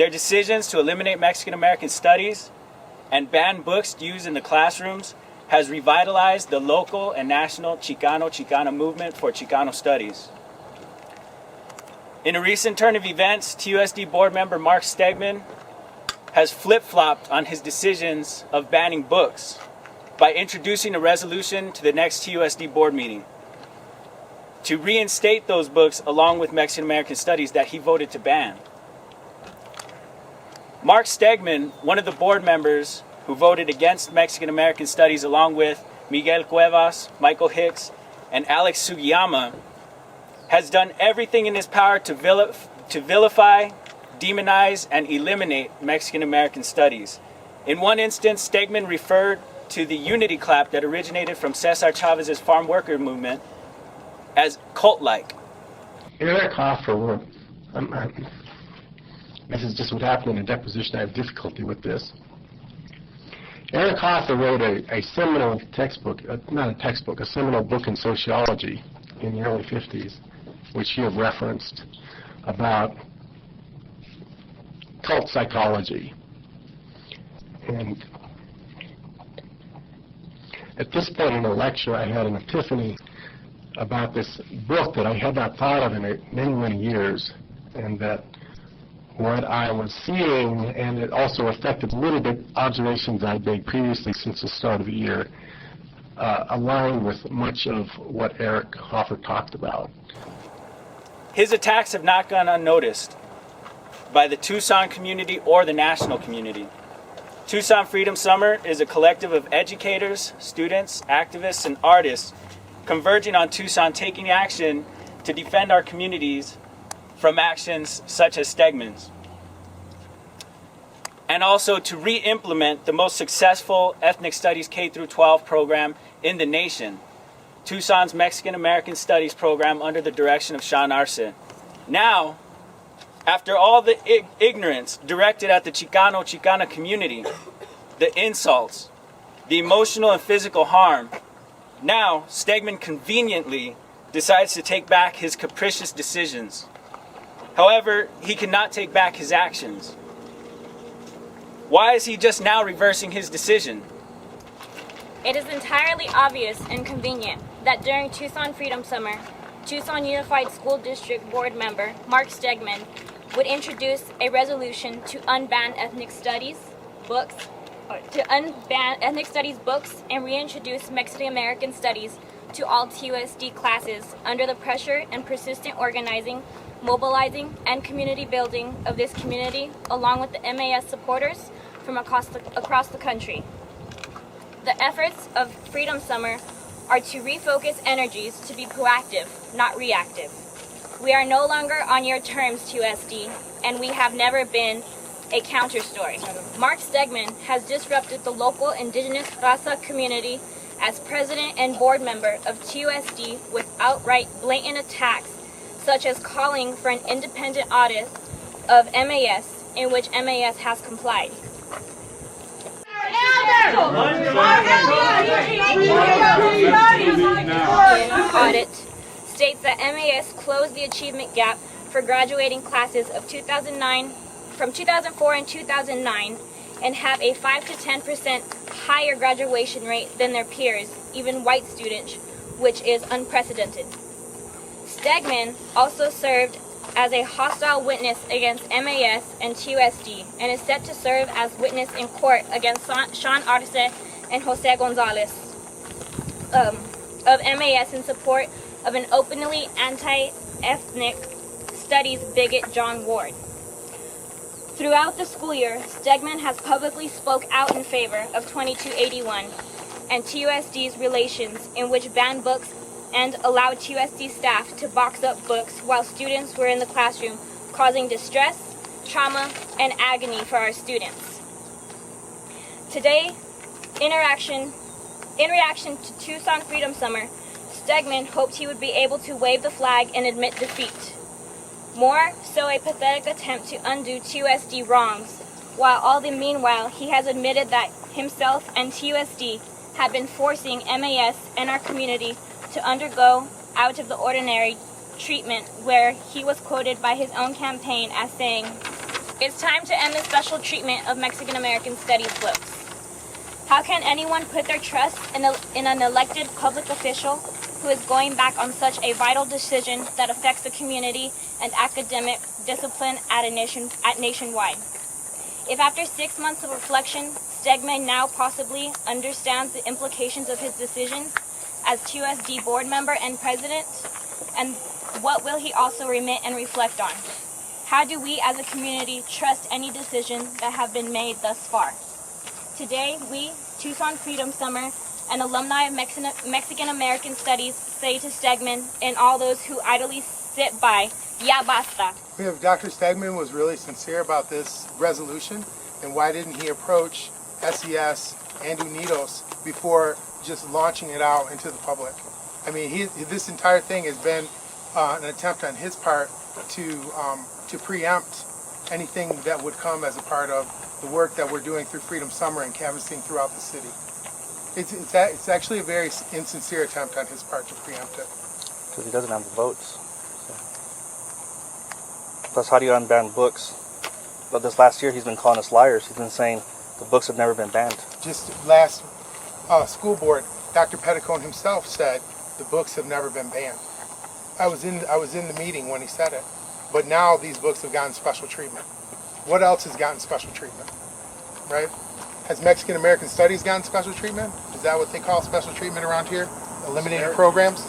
Their decisions to eliminate Mexican American studies and ban books used in the classrooms has revitalized the local and national Chicana movement for Chicano studies. In a recent turn of events, TUSD board member Mark Stegeman has flip-flopped on his decisions of banning books by introducing a resolution to the next TUSD board meeting to reinstate those books along with Mexican American studies that he voted to ban. Mark Stegeman, one of the board members who voted against Mexican American studies along with Miguel Cuevas, Michael Hicks, and Alex Sugiyama, has done everything in his power to vilify, demonize, and eliminate Mexican American studies. In one instance, Stegeman referred to the unity clap that originated from Cesar Chavez's farm worker movement as cult-like. Eric Hoffer, this is just what happened in a deposition. I have difficulty with this. Eric Hoffer wrote a seminal textbook, not a textbook, a seminal book in sociology in the early 50s, which you have referenced, about cult psychology. And at this point in the lecture, I had an epiphany about this book that I had not thought of in many, many years, and that what I was seeing, and it also affected a little bit observations I'd made previously since the start of the year, aligned with much of what Eric Hoffer talked about. His attacks have not gone unnoticed by the Tucson community or the national community. Tucson Freedom Summer is a collective of educators, students, activists, and artists converging on Tucson taking action to defend our communities from actions such as Stegeman's, and also to re-implement the most successful ethnic studies K-12 program in the nation, Tucson's Mexican American Studies program under the direction of Sean Arce. Now, after all the ignorance directed at the Chicana community, the insults, the emotional and physical harm, now Stegeman conveniently decides to take back his capricious decisions. However, he cannot take back his actions. Why is he just now reversing his decision? It is entirely obvious and convenient that during Tucson Freedom Summer, Tucson Unified School District Board member Mark Stegeman would introduce a resolution to unban ethnic studies books, and reintroduce Mexican American studies to all TUSD classes under the pressure and persistent organizing, mobilizing, and community building of this community, along with the MAS supporters from across the country. The efforts of Freedom Summer are to refocus energies to be proactive, not reactive. We are no longer on your terms, TUSD, and we have never been a counter story. Mark Stegeman has disrupted the local indigenous Raza community as president and board member of TUSD with outright blatant attacks, such as calling for an independent audit of MAS, in which MAS has complied. Audit states that MAS closed the achievement gap for graduating classes of 2004 and 2009 and have a 5 to 10% higher graduation rate than their peers, even white students, which is unprecedented. Stegeman also served as a hostile witness against MAS and TUSD and is set to serve as witness in court against Sean Arce and Jose Gonzalez of MAS in support of an openly anti-ethnic studies bigot John Ward. Throughout the school year, Stegeman has publicly spoke out in favor of 2281 and TUSD's relations, in which banned books and allowed TUSD staff to box up books while students were in the classroom, causing distress, trauma, and agony for our students. Today, in reaction to Tucson Freedom Summer, Stegeman hoped he would be able to wave the flag and admit defeat. More so a pathetic attempt to undo TUSD wrongs, while all the meanwhile he has admitted that himself and TUSD have been forcing MAS and our community to undergo out of the ordinary treatment, where he was quoted by his own campaign as saying, It's time to end the special treatment of Mexican American Studies books. How can anyone put their trust in an elected public official who is going back on such a vital decision that affects the community and academic discipline nationwide? If after 6 months of reflection, Stegeman now possibly understands the implications of his decisions as QSD board member and president, and what will he also remit and reflect on? How do we as a community trust any decisions that have been made thus far? Today, we, Tucson Freedom Summer, and alumni of Mexican American Studies say to Stegeman and all those who idly sit by, ya basta. If Dr. Stegeman was really sincere about this resolution, then why didn't he approach SES and UNIDOS before just launching it out into the public? I mean, this entire thing has been an attempt on his part to preempt anything that would come as a part of the work that we're doing through Freedom Summer and canvassing throughout the city. It's actually a very insincere attempt on his part to preempt it. Because he doesn't have the votes. So. Plus, how do you unban books? But this last year, he's been calling us liars. He's been saying the books have never been banned. Just last school board, Dr. Petticone himself said the books have never been banned. I was in the meeting when he said it. But now these books have gotten special treatment. What else has gotten special treatment, right? Has Mexican American Studies gotten special treatment? Is that what they call special treatment around here? Eliminated programs?